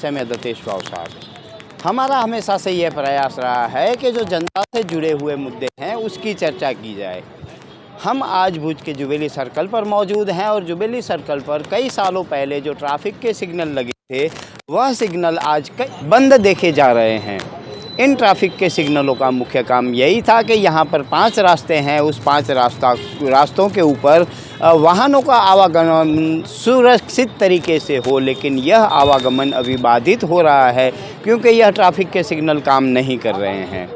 से मैं दतेश भावसार। हमारा हमेशा से यह प्रयास रहा है कि जो जनता से जुड़े हुए मुद्दे हैं उसकी चर्चा की जाए। हम आज भुज के जुबेली सर्कल पर मौजूद हैं और जुबेली सर्कल पर कई सालों पहले जो ट्रैफिक के सिग्नल लगे थे वह सिग्नल आज बंद देखे जा रहे हैं। इन ट्रैफिक के सिग्नलों का मुख्य काम यही था कि यहाँ पर 5 रास्ते हैं, उस 5 रास्तों के ऊपर वाहनों का आवागमन सुरक्षित तरीके से हो, लेकिन यह आवागमन अभी बाधित हो रहा है क्योंकि यह ट्रैफिक के सिग्नल काम नहीं कर रहे हैं।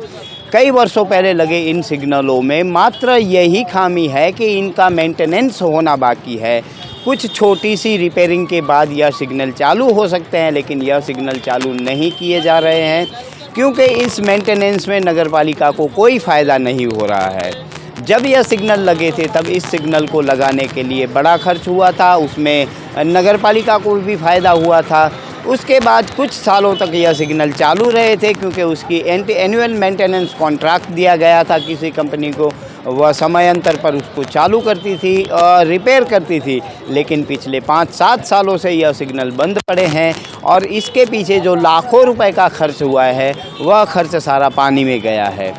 कई वर्षों पहले लगे इन सिग्नलों में मात्र यही खामी है कि इनका मेंटेनेंस होना बाकी है। कुछ छोटी सी रिपेयरिंग के बाद यह सिग्नल चालू हो सकते हैं, लेकिन यह सिग्नल चालू नहीं किए जा रहे हैं क्योंकि इस मेंटेनेंस में नगरपालिका को कोई फ़ायदा नहीं हो रहा है। जब यह सिग्नल लगे थे तब इस सिग्नल को लगाने के लिए बड़ा खर्च हुआ था, उसमें नगरपालिका को भी फ़ायदा हुआ था। उसके बाद कुछ सालों तक यह सिग्नल चालू रहे थे क्योंकि उसकी एनुअल मेंटेनेंस कॉन्ट्रैक्ट दिया गया था किसी कंपनी को, वह समयांतर पर उसको चालू करती थी और रिपेयर करती थी। लेकिन पिछले 5-7 सालों से यह सिग्नल बंद पड़े हैं और इसके पीछे जो लाखों रुपए का खर्च हुआ है वह खर्च सारा पानी में गया है।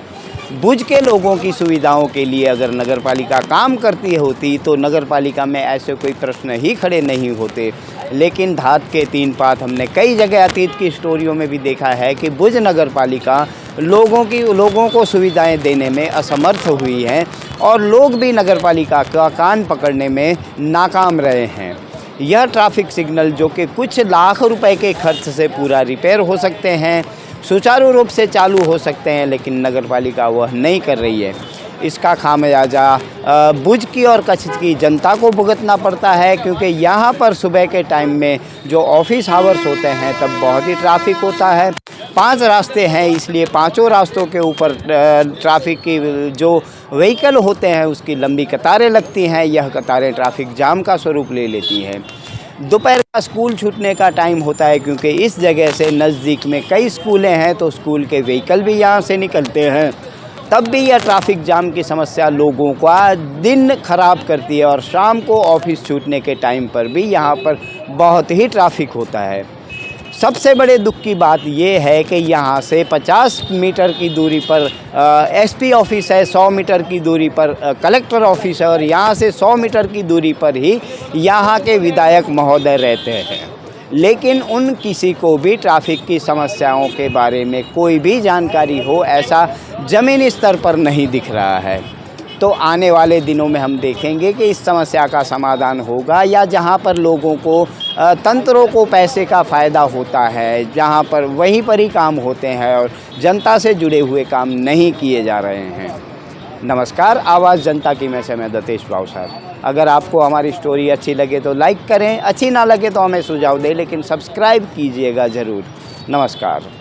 भुज के लोगों की सुविधाओं के लिए अगर नगरपालिका काम करती होती तो नगरपालिका में ऐसे कोई प्रश्न ही खड़े नहीं होते। लेकिन धात के 3 पात हमने कई जगह अतीत की स्टोरियों में भी देखा है कि भुज नगरपालिका लोगों को सुविधाएं देने में असमर्थ हुई है और लोग भी नगरपालिका का कान पकड़ने में नाकाम रहे हैं। यह ट्रैफिक सिग्नल जो कि कुछ लाख रुपए के खर्च से पूरा रिपेयर हो सकते हैं, सुचारू रूप से चालू हो सकते हैं, लेकिन नगरपालिका वह नहीं कर रही है। इसका खामियाजा भुज की और कच्छ की जनता को भुगतना पड़ता है क्योंकि यहाँ पर सुबह के टाइम में जो ऑफिस आवर्स होते हैं तब बहुत ही ट्रैफिक होता है। 5 रास्ते हैं, इसलिए 5 रास्तों के ऊपर ट्रैफिक की जो व्हीकल होते हैं उसकी लंबी कतारें लगती हैं। यह कतारें ट्रैफिक जाम का स्वरूप ले लेती हैं। दोपहर का स्कूल छूटने का टाइम होता है क्योंकि इस जगह से नज़दीक में कई स्कूलें हैं तो स्कूल के व्हीकल भी यहाँ से निकलते हैं। तब भी यह ट्रैफिक जाम की समस्या लोगों का दिन ख़राब करती है और शाम को ऑफिस छूटने के टाइम पर भी यहाँ पर बहुत ही ट्रैफिक होता है। सबसे बड़े दुख की बात यह है कि यहाँ से 50 मीटर की दूरी पर एसपी ऑफिस है, 100 मीटर की दूरी पर कलेक्टर ऑफिस है और यहाँ से 100 मीटर की दूरी पर ही यहाँ के विधायक महोदय रहते हैं। लेकिन उन किसी को भी ट्रैफिक की समस्याओं के बारे में कोई भी जानकारी हो ऐसा ज़मीनी स्तर पर नहीं दिख रहा है। तो आने वाले दिनों में हम देखेंगे कि इस समस्या का समाधान होगा या जहां पर लोगों को तंत्रों को पैसे का फ़ायदा होता है जहां पर वहीं पर ही काम होते हैं और जनता से जुड़े हुए काम नहीं किए जा रहे हैं। नमस्कार, आवाज़ जनता की मैं से मैं दतेश भावसार। अगर आपको हमारी स्टोरी अच्छी लगे तो लाइक करें, अच्छी ना लगे तो हमें सुझाव दें, लेकिन सब्सक्राइब कीजिएगा ज़रूर। नमस्कार।